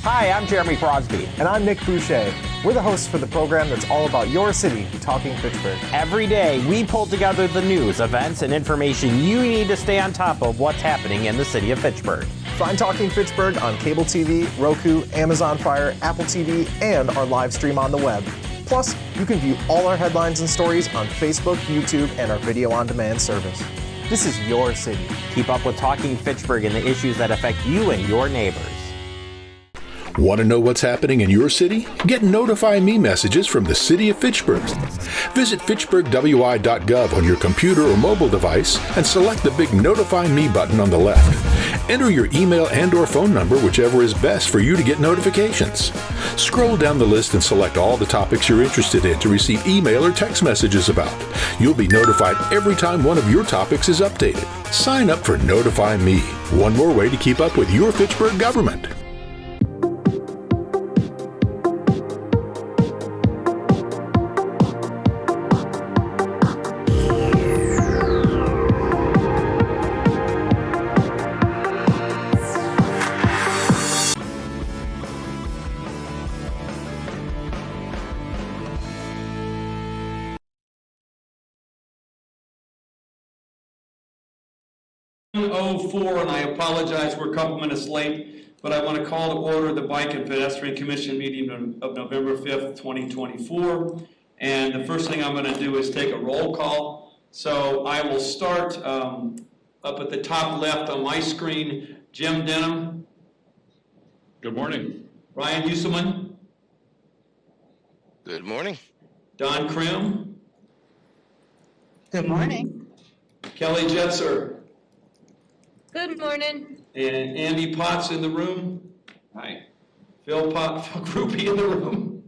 Hi, I'm Jeremy Crosby. And I'm Nick Boucher. We're the hosts for the program that's all about your city, Talking Fitchburg. Every day, we pull together the news, events, and information you need to stay on top of what's happening in the city of Fitchburg. Find Talking Fitchburg on cable TV, Roku, Amazon Fire, Apple TV, and our live stream on the web. Plus, you can view all our headlines and stories on Facebook, YouTube, and our video on demand service. This is your city. Keep up with Talking Fitchburg and the issues that affect you and your neighbors. Want to know what's happening in your city? Get Notify Me messages from the City of Fitchburg. Visit fitchburgwi.gov on your computer or mobile device and select the big Notify Me button on the left. Enter your email and/or phone number, whichever is best for you to get notifications. Scroll down the list and select all the topics you're interested in to receive email or text messages about. You'll be notified every time one of your topics is updated. Sign up for Notify Me, one more way to keep up with your Fitchburg government. And I apologize, we're a couple minutes late, but I want to call to order the Bike and Pedestrian Commission meeting of November 5th, 2024. And the first thing I'm going to do is take a roll call. So I will start up at the top left on my screen. Jim Denham. Good morning. Ryan Huselman. Good morning. Don Krim. Good morning. Kelly Jetzer. Good morning. And Andy Potts in the room. Hi. Phil Groupie in the room.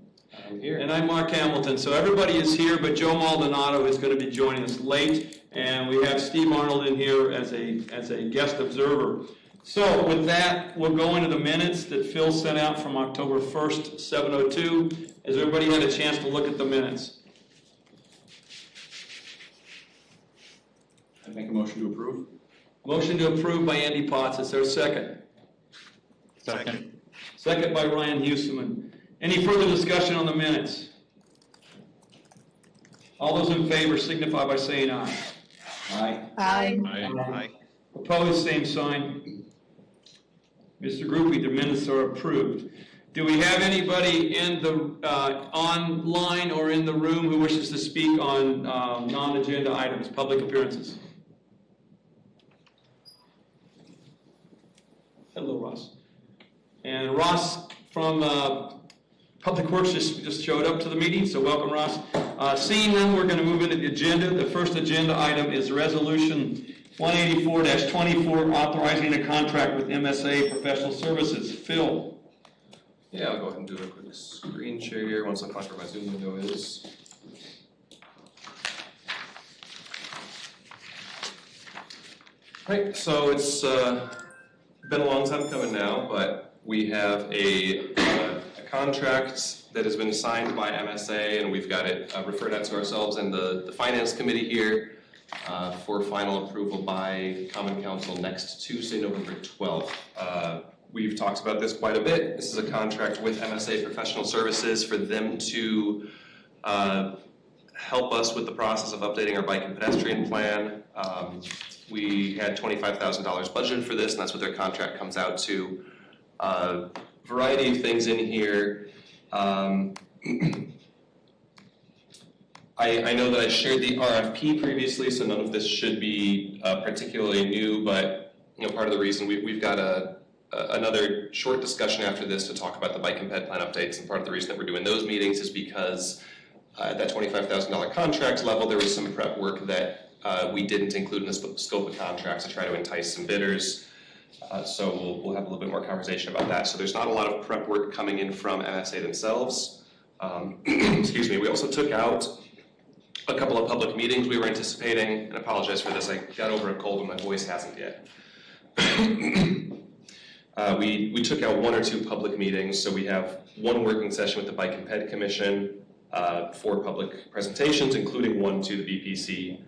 I'm here. And I'm Mark Hamilton. So everybody is here, but Joe Maldonado is going to be joining us late. And we have Steve Arnold in here as a guest observer. So with that, we'll go into the minutes that Phil sent out from October 1st, 7:02. Has everybody had a chance to look at the minutes? I make a motion to approve. Motion to approve by Andy Potts. Is there a second? Second. Second by Ryan Huselman. Any further discussion on the minutes? All those in favor signify by saying aye. Aye. Aye. Aye. Opposed, same sign. Mr. Groupie, the minutes are approved. Do we have anybody in the online or in the room who wishes to speak on non-agenda items, public appearances? Hello, Ross. And Ross from Public Works just showed up to the meeting, so welcome, Ross. Seeing none, we're going to move into the agenda. The first agenda item is Resolution 184-24, authorizing a contract with MSA Professional Services. Phil. Yeah, I'll go ahead and do a quick screen share here once I find where my Zoom window is. Right, so it's been a long time coming now, but we have a contract that has been signed by MSA, and we've got it referred out to ourselves and the Finance Committee here for final approval by Common Council next Tuesday, November 12th. We've talked about this quite a bit. This is a contract with MSA Professional Services for them to help us with the process of updating our bike and pedestrian plan. We had $25,000 budgeted for this, and that's what their contract comes out to. Variety of things in here. I know that I shared the RFP previously, so none of this should be particularly new, but part of the reason we've got another short discussion after this to talk about the bike and ped plan updates, and part of the reason that we're doing those meetings is because at that $25,000 contract level, there was some prep work that we didn't include in the scope of contracts to try to entice some bidders. So we'll have a little bit more conversation about that. So there's not a lot of prep work coming in from MSA themselves. Excuse me. We also took out a couple of public meetings we were anticipating, and I apologize for this. I got over a cold and my voice hasn't yet. We took out 1 or 2 public meetings. So we have 1 working session with the Bike and Ped Commission, 4 public presentations, including 1 to the BPC.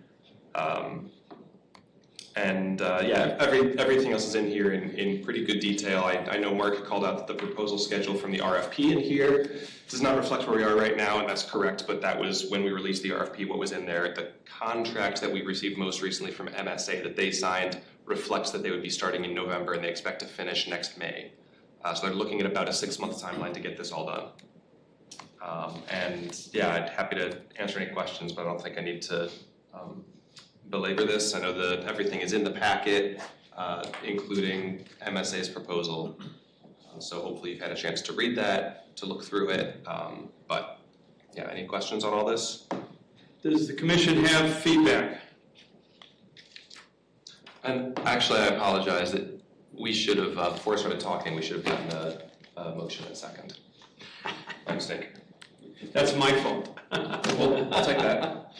And yeah, everything else is in here in pretty good detail. I know Mark called out that the proposal schedule from the RFP in here does not reflect where we are right now, and that's correct, but that was when we released the RFP, what was in there. The contract that we received most recently from MSA that they signed reflects that they would be starting in November and they expect to finish next May. So they're looking at about a 6-month timeline to get this all done. And yeah, I'd happy to answer any questions, but I don't think I need to belabor this. I know that everything is in the packet, including MSA's proposal. So hopefully you've had a chance to read that, to look through it. But yeah, any questions on all this? Does the commission have feedback? And actually, I apologize that we should have, before I started talking, we should have gotten a motion in a second. My mistake. That's my fault. Well, I'll take that.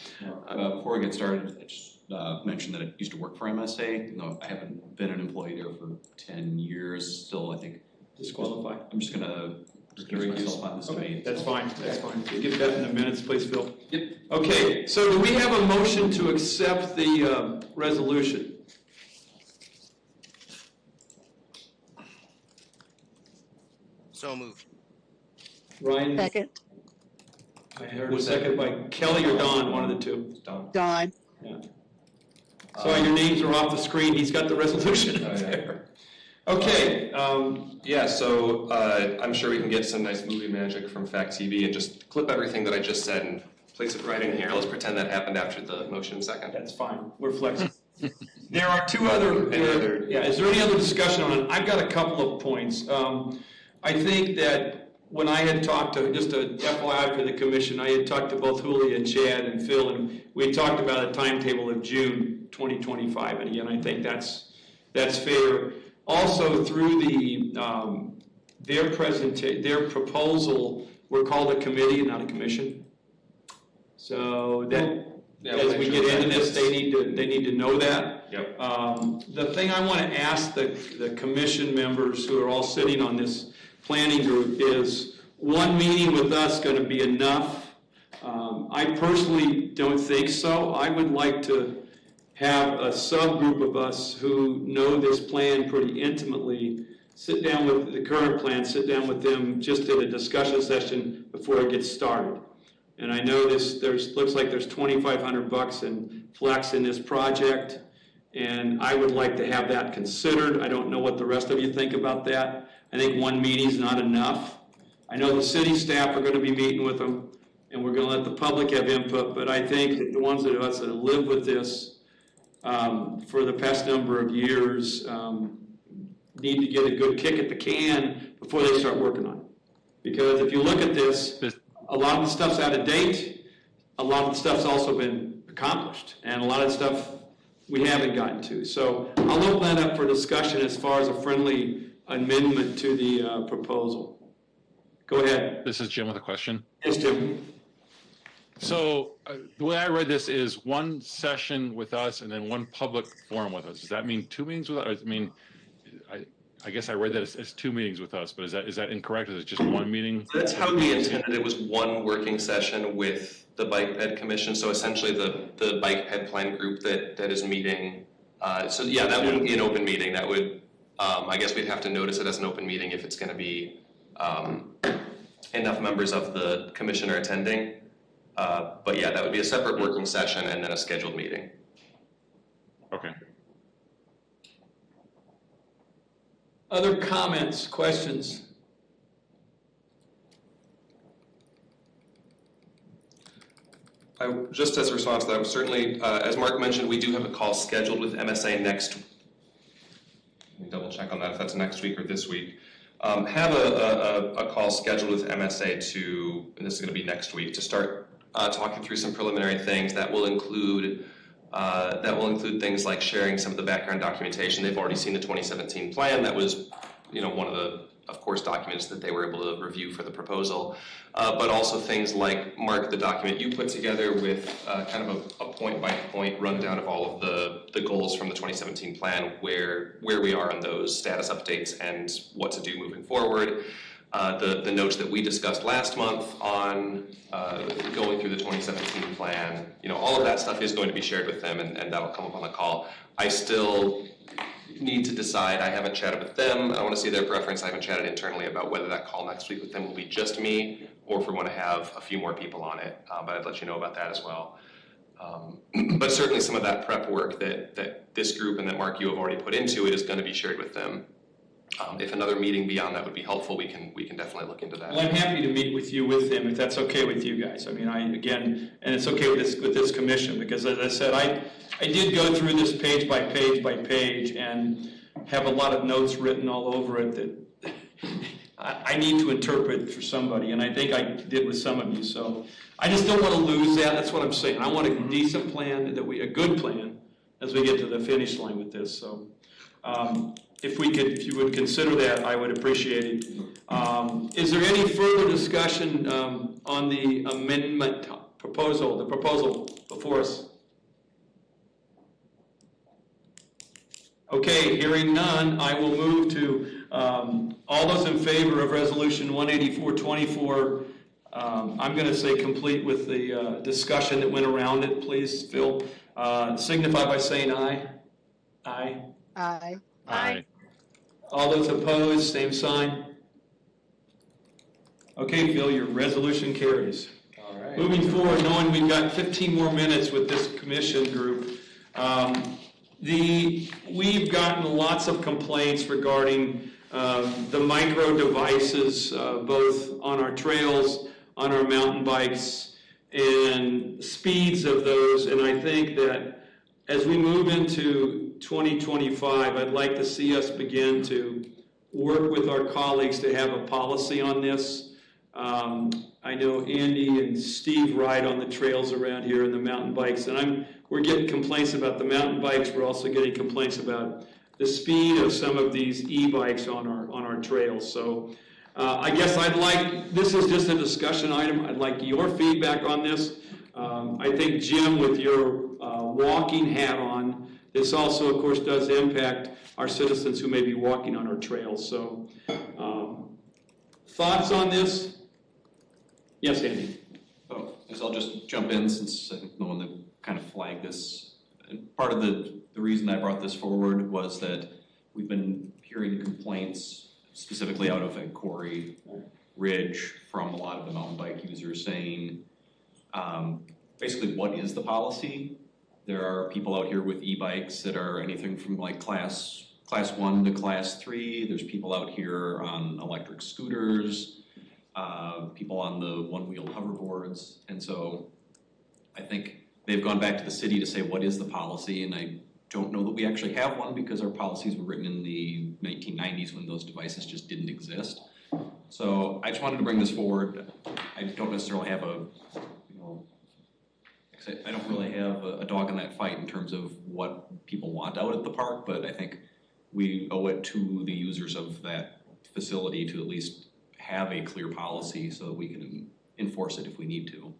Before we get started, I just mention that I used to work for MSA. No, I haven't been an employee there for 10 years. Still, I think Disqualified. I'm just gonna recuse myself on this debate. That's fine, that's fine. You get that in the minutes, please, Phil. Yep. Okay, so do we have a motion to accept the resolution? So moved. Ryan? Second. I heard a second by Kelly or Don, one of the two. Don. Dawn. Yeah. So your names are off the screen, he's got the resolution up Oh, yeah. there. Okay, Yeah, so I'm sure we can get some nice movie magic from FACTv and just clip everything that I just said and place it right in here. Let's pretend that happened after the motion second. that's fine, we're flexible. There are two other, Any other- yeah, is there any other discussion on it? I've got a couple of points. I think that when I had talked to, just a FYI for the commission, I had talked to both Julia and Chad and Phil, and we had talked about a timetable of June 2025, and again, I think that's fair. Also, through the, their proposal, we're called a committee, not a commission. So that, Yeah, as we'll we make get sure into that this, they need to know that. Yep. The thing I want to ask the commission members who are all sitting on this planning group is, one meeting with us going to be enough? I personally don't think so. I would like to have a subgroup of us who know this plan pretty intimately, sit down with the current plan, sit down with them just in a discussion session before it gets started. And I know looks like there's $2,500 in flex in this project, and I would like to have that considered. I don't know what the rest of you think about that. I think one meeting's not enough. I know the city staff are going to be meeting with them, and we're going to let the public have input, but I think that the ones of us that have lived with this for the past number of years need to get a good kick at the can before they start working on it. Because if you look at this, a lot of the stuff's out of date, a lot of the stuff's also been accomplished, and a lot of the stuff we haven't gotten to. So I'll open that up for discussion as far as a friendly amendment to the proposal. Go ahead. This is Jim with a question. Yes, Jim. So the way I read this is one session with us and then one public forum with us. Does that mean 2 meetings with us? I mean, I guess I read that as 2 meetings with us, but is that incorrect? Is it just one meeting? That's how we intended it. Was one working session with the Bike Ped Commission. So essentially the Bike Ped Plan group that is meeting. So yeah, that wouldn't be an open meeting. That would, I guess we'd have to notice it as an open meeting if it's going to be enough members of the commission are attending. But yeah, that would be a separate working session and then a scheduled meeting. Okay. Other comments, questions? Just as a response to that, certainly, as Mark mentioned, we do have a call scheduled with MSA next. Let me double check on that if that's next week or this week. Have a call scheduled with MSA and this is going to be next week, to start talking through some preliminary things that will include things like sharing some of the background documentation. They've already seen the 2017 plan. That was, one of the, of course, documents that they were able to review for the proposal. But also things like, Mark, the document you put together with kind of a point-by-point rundown of all of the goals from the 2017 plan, where we are on those status updates and what to do moving forward. the notes that we discussed last month on going through the 2017 plan, all of that stuff is going to be shared with them, and that'll come up on the call. I still need to decide. I haven't chatted with them. I want to see their preference. I haven't chatted internally about whether that call next week with them will be just me or if we want to have a few more people on it. But I'd let you know about that as well. But certainly some of that prep work that this group and that Mark, you have already put into it is going to be shared with them. If another meeting beyond that would be helpful, we can definitely look into that. Well, I'm happy to meet with you with them if that's okay with you guys. I mean, and it's okay with this commission, because as I said, I did go through this page by page and have a lot of notes written all over it that I need to interpret for somebody, and I think I did with some of you. So I just don't want to lose that. That's what I'm saying. I want a decent plan, a good plan, as we get to the finish line with this. So. If you would consider that, I would appreciate it. Is there any further discussion on the amendment proposal, the proposal before us? Okay, hearing none, I will move to all those in favor of Resolution 18424. I'm going to say complete with the discussion that went around it. Please, Phil, signify by saying aye. Aye. Aye. Aye. All those opposed, same sign. Okay, Phil, your resolution carries. All right. Moving forward, knowing we've got 15 more minutes with this commission group, we've gotten lots of complaints regarding the micro devices, both on our trails, on our mountain bikes, and speeds of those. And I think that as we move into 2025, I'd like to see us begin to work with our colleagues to have a policy on this. I know Andy and Steve ride on the trails around here and the mountain bikes, and we're getting complaints about the mountain bikes. We're also getting complaints about the speed of some of these e-bikes on our trails. So I guess this is just a discussion item. I'd like your feedback on this. I think, Jim, with your walking hat on, this also, of course, does impact our citizens who may be walking on our trails. So, thoughts on this? Yes, Andy. Oh, I guess I'll just jump in since I think the one that kind of flagged this. And part of the reason I brought this forward was that we've been hearing complaints, specifically out of Quarry Ridge, from a lot of the mountain bike users saying, basically, what is the policy? There are people out here with e-bikes that are anything from like class 1 to class 3. There's people out here on electric scooters, people on the one-wheel hoverboards. And so I think they've gone back to the city to say, what is the policy? And I don't know that we actually have one, because our policies were written in the 1990s when those devices just didn't exist. So I just wanted to bring this forward. I don't necessarily have I don't really have a dog in that fight in terms of what people want out at the park, but I think we owe it to the users of that facility to at least have a clear policy so that we can enforce it if we need to.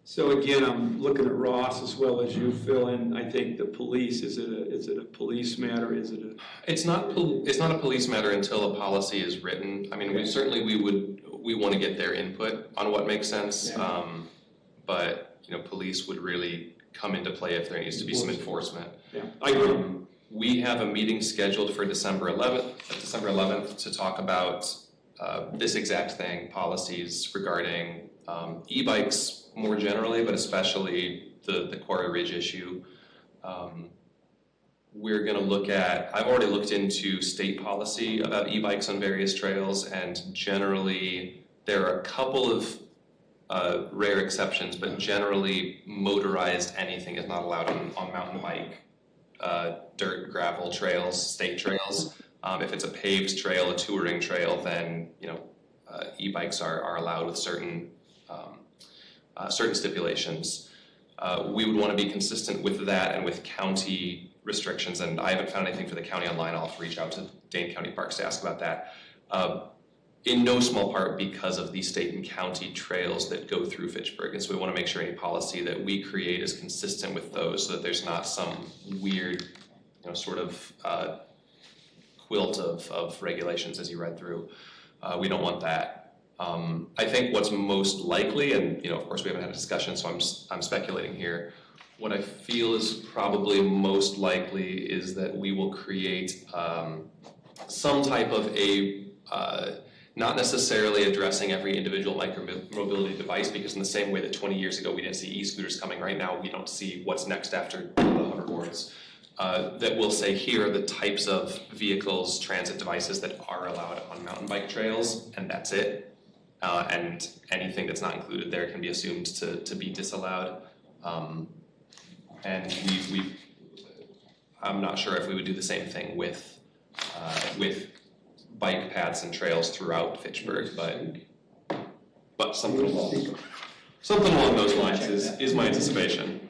So again, I'm looking at Ross as well as you, Phil, and I think the police, is it a police matter? It's not a police matter until a policy is written. I mean, we want to get their input on what makes sense, Yeah. But police would really come into play if there needs to be some enforcement. Yeah, I agree. We have a meeting scheduled for December 11th to talk about this exact thing, policies regarding e-bikes more generally, but especially the Quarry Ridge issue. We're going to look at, I've already looked into state policy about e-bikes on various trails, and generally there are a couple of rare exceptions, but generally motorized anything is not allowed on mountain bike, dirt, gravel trails, state trails. If it's a paved trail, a touring trail, then e-bikes are allowed with certain stipulations. We would want to be consistent with that and with county restrictions, and I haven't found anything for the county online. I'll have to reach out to Dane County Parks to ask about that. In no small part because of the state and county trails that go through Fitchburg. And so we want to make sure any policy that we create is consistent with those so that there's not some weird, sort of quilt of regulations as you read through. We don't want that. I think what's most likely, and of course we haven't had a discussion, so I'm speculating here. What I feel is probably most likely is that we will create some type of not necessarily addressing every individual micromobility device, because in the same way that 20 years ago we didn't see e-scooters coming, right now we don't see what's next after the hoverboards. That will say here are the types of vehicles, transit devices that are allowed on mountain bike trails, and that's it. And anything that's not included there can be assumed to be disallowed. And I'm not sure if we would do the same thing with bike paths and trails throughout Fitchburg, but something along those lines is my anticipation.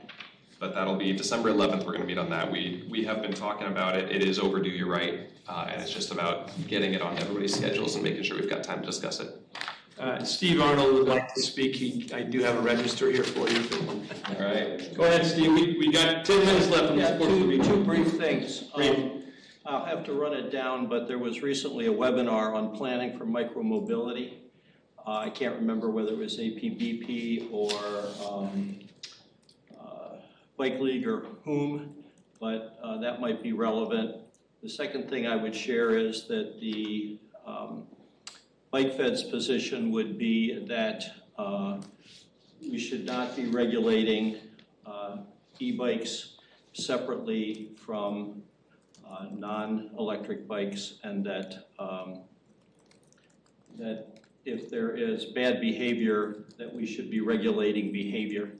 But that'll be December 11th, we're gonna meet on that. We have been talking about it, it is overdue, you're right, and it's just about getting it on everybody's schedules and making sure we've got time to discuss it. Steve Arnold would like to speak. I do have a register here for you. All right. Go ahead, Steve. We got 10 minutes left. Yeah, two brief things. I'll have to run it down, but there was recently a webinar on planning for micromobility. I can't remember whether it was APBP or Bike League or whom, but that might be relevant. The second thing I would share is that the Bike Fed's position would be that we should not be regulating e-bikes separately from non-electric bikes, and that that if there is bad behavior, that we should be regulating behavior.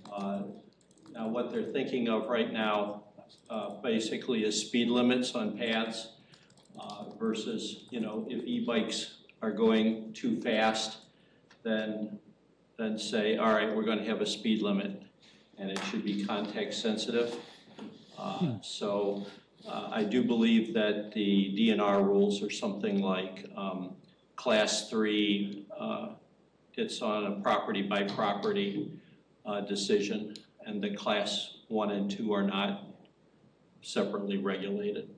Now, what they're thinking of right now basically is speed limits on paths versus, if e-bikes are going too fast, then say, all right, we're going to have a speed limit, and it should be context sensitive. So I do believe that the DNR rules are something like Class 3, it's on a property by property decision, and the Class 1 and 2 are not separately regulated.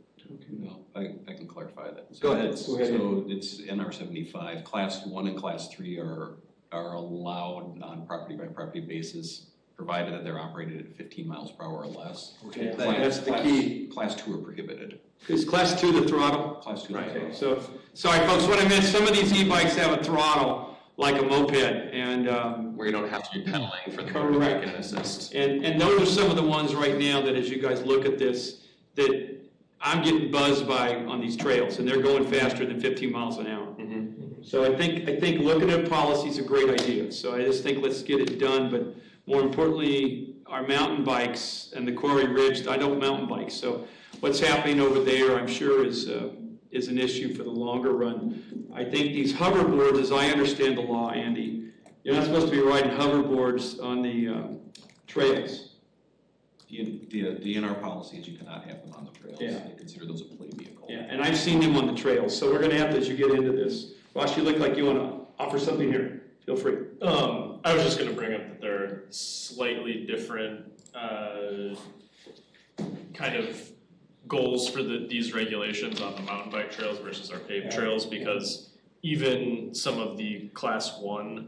No, I can clarify that. Go ahead. So it's NR 75. Class 1 and Class 3 are allowed on property by property basis, provided that they're operated at 15 miles per hour or less. Okay, that's the key. Class 2 are prohibited. Is Class 2 the throttle? Class 2 Right. the throttle. So, sorry folks, what I meant, some of these e-bikes have a throttle like a moped, and Where you don't have to be pedaling for the motor brake and assist. And those are some of the ones right now that, as you guys look at this, that I'm getting buzzed by on these trails, and they're going faster than 15 miles an hour. So I think looking at policy is a great idea. So I just think let's get it done, but more importantly, our mountain bikes and the Quarry Ridge, I don't mountain bike, so what's happening over there, I'm sure, is an issue for the longer run. I think these hoverboards, as I understand the law, Andy, you're not supposed to be riding hoverboards on the trails. The DNR policy is you cannot have them on the trails. Yeah. They consider those a play vehicle. Yeah, and I've seen them on the trails, so we're gonna have to, as you get into this. Ross, you look like you wanna offer something here. Feel free. I was just gonna bring up that there are slightly different kind of goals for these regulations on the mountain bike trails versus our paved trails, because even some of the Class 1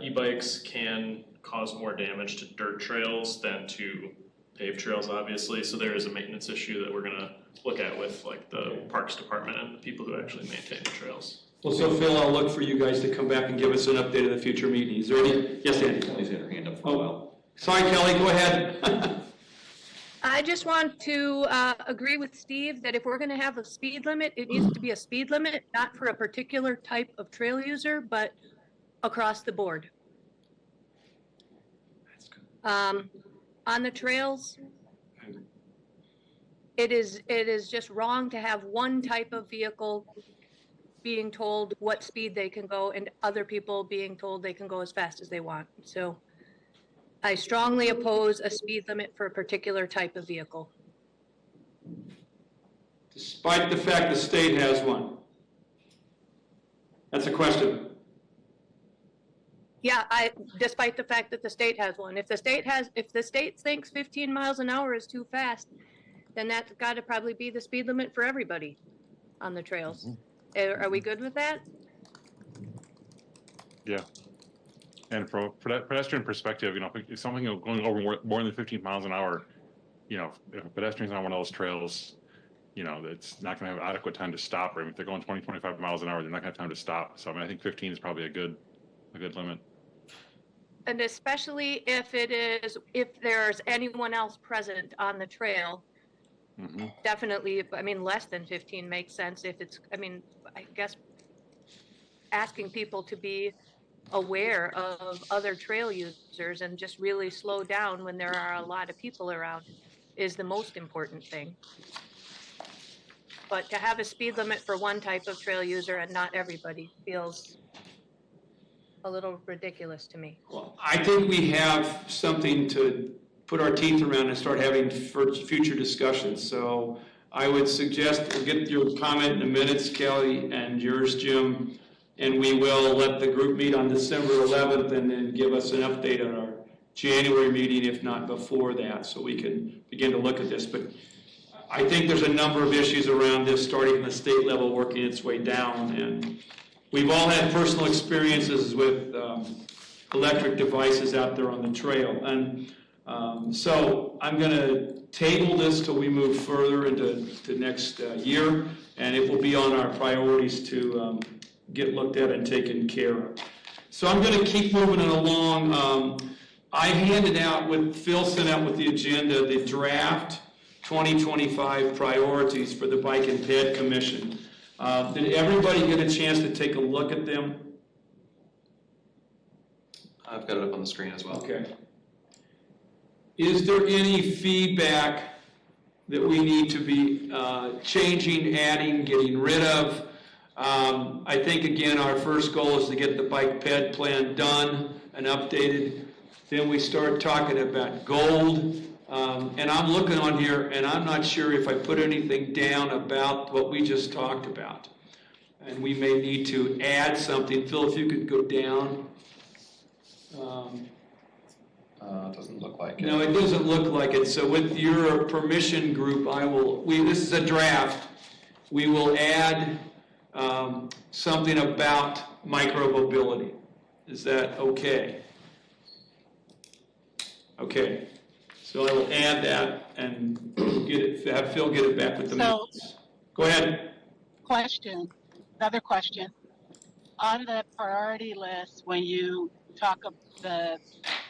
e-bikes can cause more damage to dirt trails than to paved trails, obviously. So there is a maintenance issue that we're gonna look at with like the Parks Department and the people who actually maintain the trails. Well, so Phil, I'll look for you guys to come back and give us an update of the future meeting. Is there any? Yes, Andy? Kelly's had her hand up for a while. Sorry, Kelly, go ahead. I just want to agree with Steve that if we're going to have a speed limit, it needs to be a speed limit, not for a particular type of trail user, but across the board. That's good. On the trails, it is just wrong to have one type of vehicle being told what speed they can go and other people being told they can go as fast as they want. So I strongly oppose a speed limit for a particular type of vehicle. Despite the fact the state has one. That's a question. Yeah, despite the fact that the state has one. If the state thinks 15 miles an hour is too fast, then that's got to probably be the speed limit for everybody on the trails. Are we good with that? Yeah. And from a pedestrian perspective, if something going over more than 15 miles an hour, if a pedestrian's on one of those trails, it's not going to have adequate time to stop. Or if they're going 20, 25 miles an hour, they're not going to have time to stop. So I think 15 is probably a good limit. And especially if there's anyone else present on the trail, definitely, less than 15 makes sense. If it's, I guess asking people to be aware of other trail users and just really slow down when there are a lot of people around is the most important thing. But to have a speed limit for one type of trail user and not everybody feels a little ridiculous to me. Well, I think we have something to put our teeth around and start having future discussions. So I would suggest we'll get your comment in the minutes, Kelly, and yours, Jim, and we will let the group meet on December 11th and then give us an update on our January meeting, if not before that, so we can begin to look at this. But I think there's a number of issues around this, starting at the state level, working its way down, and we've all had personal experiences with electric devices out there on the trail. And so I'm going to table this till we move further into next year, and it will be on our priorities to get looked at and taken care of. So I'm going to keep moving it along. I handed out, Phil sent out with the agenda, the draft 2025 priorities for the Bike and Ped Commission. Did everybody get a chance to take a look at them? I've got it up on the screen as well. Okay. Is there any feedback that we need to be changing, adding, getting rid of? I think, again, our first goal is to get the Bike Ped plan done and updated. Then we start talking about gold. And I'm looking on here, and I'm not sure if I put anything down about what we just talked about. And we may need to add something. Phil, if you could go down. It doesn't look like it. No, it doesn't look like it. So with your permission group, this is a draft. We will add something about micromobility. Is that okay? Okay. So I will add that and have Phil get it back with the minutes. Go ahead. Another question. On the priority list, when you talk of the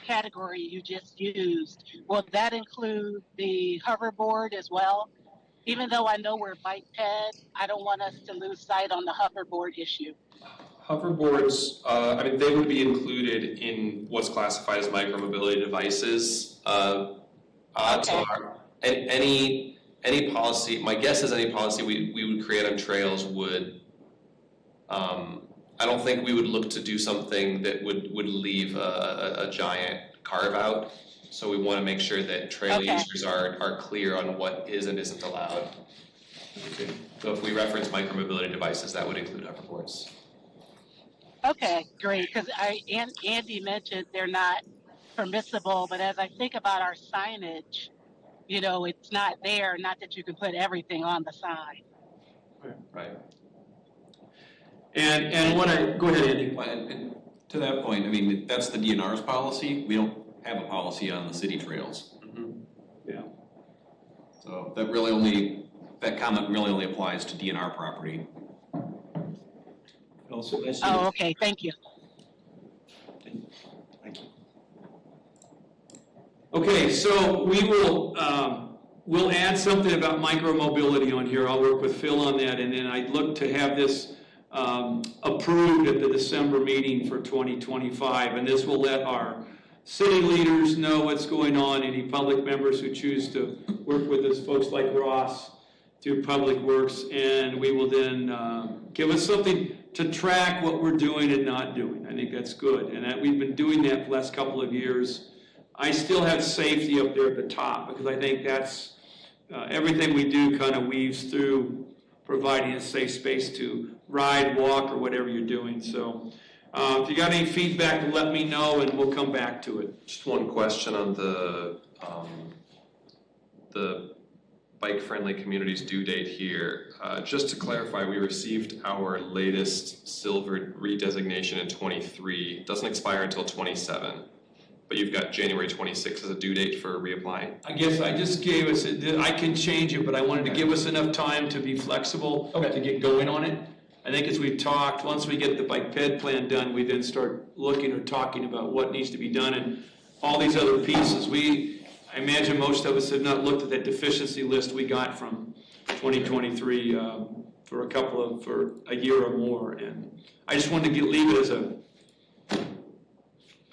category you just used, will that include the hoverboard as well? Even though I know we're bike ped, I don't want us to lose sight on the hoverboard issue. Hoverboards, they would be included in what's classified as micromobility devices. Odds are, any policy, my guess is any policy we would create on trails would, I don't think we would look to do something that would leave a giant carve out. So we want to make sure that trail users are clear on what is and isn't allowed. Okay. So if we reference micromobility devices, that would include hoverboards. Okay, great, because Andy mentioned they're not permissible, but as I think about our signage, it's not there, not that you can put everything on the sign. Right. And go ahead, Andy. And to that point, that's the DNR's policy. We don't have a policy on the city trails. Mm-hmm. Yeah. So that comment really only applies to DNR property. Oh, okay, thank you. Thank you. Okay, so we'll add something about micromobility on here. I'll work with Phil on that, and then I'd look to have this approved at the December meeting for 2025, and this will let our city leaders know what's going on, any public members who choose to work with us, folks like Ross through Public Works, and we will then give us something to track what we're doing and not doing. I think that's good, and that we've been doing that for the last couple of years. I still have safety up there at the top, because I think that's everything we do kind of weaves through providing a safe space to ride, walk, or whatever you're doing. So if you got any feedback, let me know, and we'll come back to it. Just one question on the bike-friendly communities due date here. Just to clarify, we received our latest silver redesignation in 23. It doesn't expire until 27. But you've got January 26th as a due date for reapplying? I guess I just gave us, I can change it, but I wanted to give us enough time to be flexible, to get going on it. I think as we've talked, once we get the bike ped plan done, we then start looking or talking about what needs to be done and all these other pieces. I imagine most of us have not looked at that deficiency list we got from 2023 for a year or more. And I just wanted to leave it as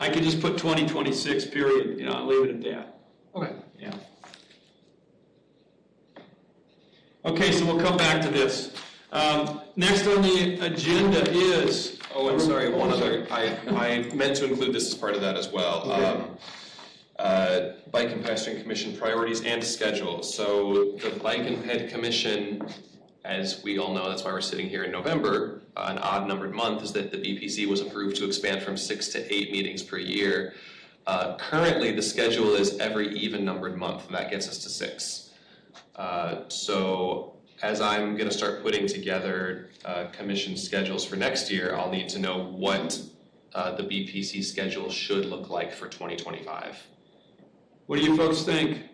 I could just put 2026 period, and leave it at that. Okay. Yeah. Okay, so we'll come back to this. Next on the agenda is... Oh, I'm sorry, one other, I meant to include this as part of that as well. Okay. Bike and Pedestrian Commission priorities and schedule. So the Bike and Ped Commission, as we all know, that's why we're sitting here in November, an odd numbered month, is that the BPC was approved to expand from 6 to 8 meetings per year. Currently, the schedule is every even numbered month, and that gets us to 6. So as I'm going to start putting together commission schedules for next year, I'll need to know what the BPC schedule should look like for 2025. What do you folks think?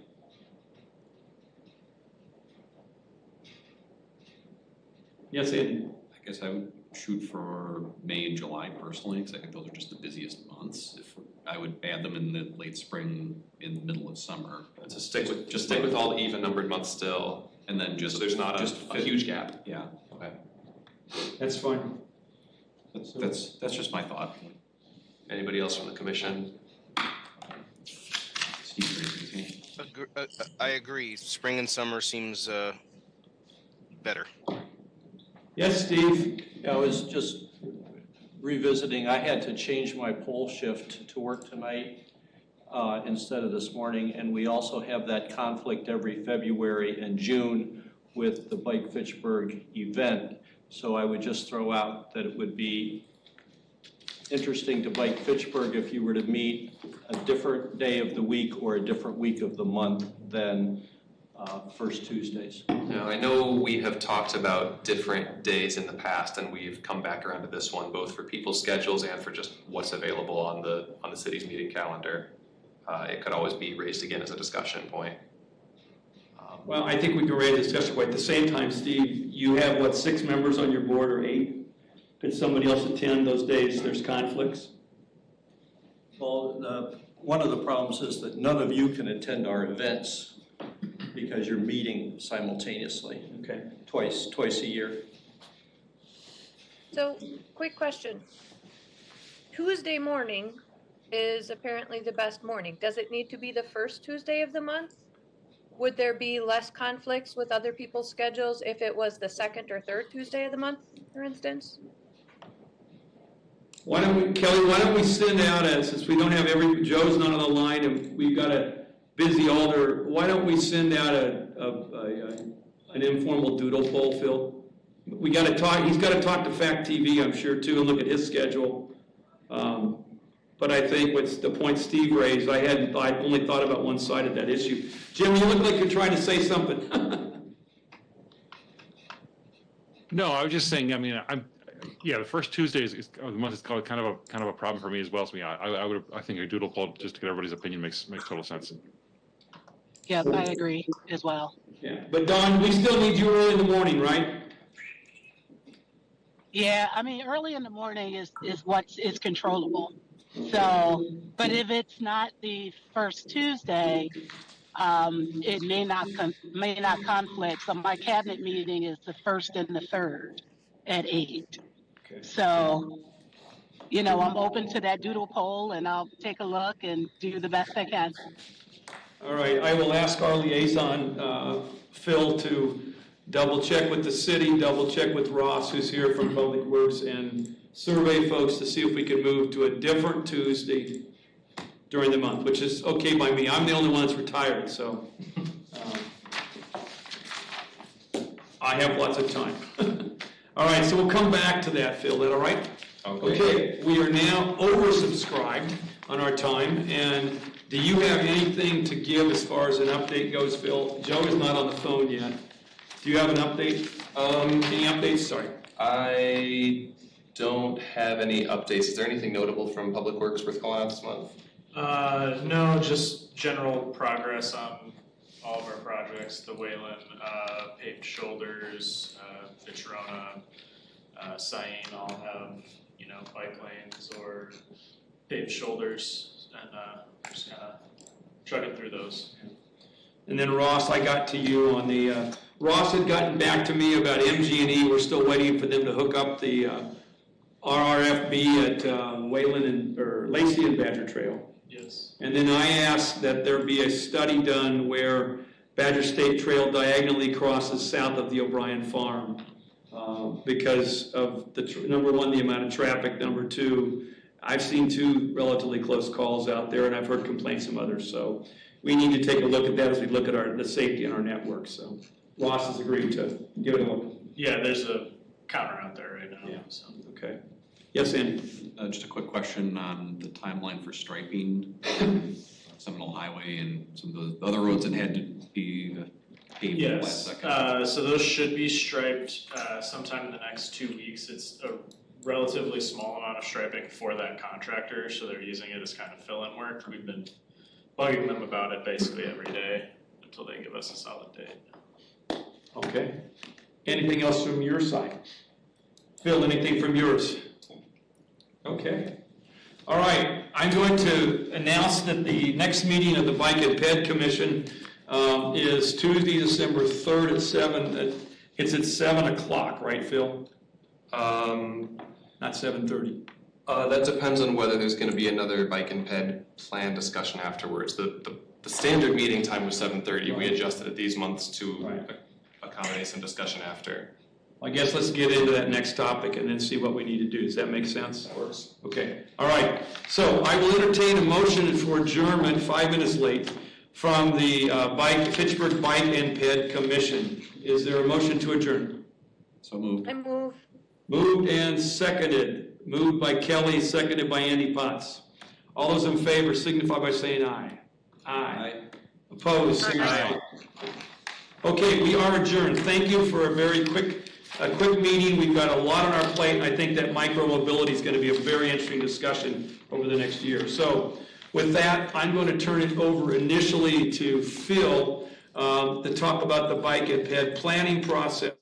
Yes, Andy? I guess I would shoot for May and July personally, because I think those are just the busiest months. If I would add them in the late spring, in the middle of summer. So stick with all the even numbered months still, and then just so there's not a huge gap. Yeah. Okay. That's fine. That's just my thought. Anybody else from the commission? I agree. Spring and summer seems better. Yes, Steve? I was just revisiting, I had to change my pole shift to work tonight instead of this morning, and we also have that conflict every February and June with the Bike Fitchburg event. So I would just throw out that it would be interesting to Bike Fitchburg if you were to meet a different day of the week or a different week of the month than first Tuesdays. Now, I know we have talked about different days in the past, and we've come back around to this one, both for people's schedules and for just what's available on the city's meeting calendar. It could always be raised again as a discussion point. Well, I think we can raise a discussion point. At the same time, Steve, you have, 6 members on your board or 8? Could somebody else attend those days? There's conflicts? Well, one of the problems is that none of you can attend our events because you're meeting simultaneously. Okay. Twice a year. So, quick question. Tuesday morning is apparently the best morning. Does it need to be the first Tuesday of the month? Would there be less conflicts with other people's schedules if it was the second or third Tuesday of the month, for instance? Kelly, why don't we send out since we don't have Joe's not on the line and we've got a busy alder, why don't we send out an informal doodle poll, Phil? He's got to talk to FACTv, I'm sure, too, and look at his schedule. But I think what's the point Steve raised, I only thought about one side of that issue. Jim, you look like you're trying to say something. No, I was just saying, the first Tuesday of the month is kind of a problem for me as well. So I think a doodle poll just to get everybody's opinion makes total sense. Yes, I agree as well. Yeah, but Dawn, we still need you early in the morning, right? Yeah, early in the morning is what is controllable. So, but if it's not the first Tuesday, it may not conflict. So my cabinet meeting is the first and the third at 8. Okay. So, I'm open to that doodle poll, and I'll take a look and do the best I can. All right, I will ask our liaison, Phil, to double check with the city, double check with Ross, who's here from Public Works, and survey folks to see if we can move to a different Tuesday during the month, which is okay by me. I'm the only one that's retired, so I have lots of time. All right, so we'll come back to that, Phil. Is that all right? Okay, we are now oversubscribed on our time, and Do you have anything to give as far as an update goes, Phil? Joe is not on the phone yet. Do you have an update? Any updates? Sorry. I don't have any updates. Is there anything notable from Public Works worth calling out this month? No, just general progress on all of our projects, the Wayland, paved shoulders, Fitzrona, Sain all have, bike lanes or paved shoulders, and just kind of chugging through those. And then Ross, I got to you on the, Ross had gotten back to me about MG&E. We're still waiting for them to hook up the RRFB at Wayland or Lacey and Badger Trail. Yes. And then I asked that there be a study done where Badger State Trail diagonally crosses south of the O'Brien Farm because of number one, the amount of traffic. Number two, I've seen two relatively close calls out there, and I've heard complaints from others. So we need to take a look at that as we look at the safety in our network. So Ross has agreed to give it a look. Yeah, there's a counter out there right now. Yeah. So. Okay. Yes, Andy? Just a quick question on the timeline for striping Seminole Highway and some of the other roads that had to be paved last second. So those should be striped sometime in the next 2 weeks. It's a relatively small amount of striping for that contractor, so they're using it as kind of fill-in work. We've been bugging them about it basically every day until they give us a solid date. Okay. Anything else from your side? Phil, anything from yours? Okay. All right. I'm going to announce that the next meeting of the Bike and Ped Commission is Tuesday, December 3rd at 7. It's at 7 o'clock, right, Phil? Not 7:30. That depends on whether there's going to be another Bike and Ped plan discussion afterwards. The standard meeting time was 7:30. We adjusted it these months to accommodate some discussion after. I guess let's get into that next topic and then see what we need to do. Does that make sense? Of course. Okay. All right. So I will entertain a motion for adjournment 5 minutes late from the Fitchburg Bike and Ped Commission. Is there a motion to adjourn? So moved. I move. Moved and seconded. Moved by Kelly, seconded by Andy Potts. All those in favor signify by saying aye. Aye. Opposed, say aye. Okay, we are adjourned. Thank you for a quick meeting. We've got a lot on our plate. I think that micro-mobility is going to be a very interesting discussion over the next year. So with that, I'm going to turn it over initially to Phil to talk about the Bike and Ped planning process.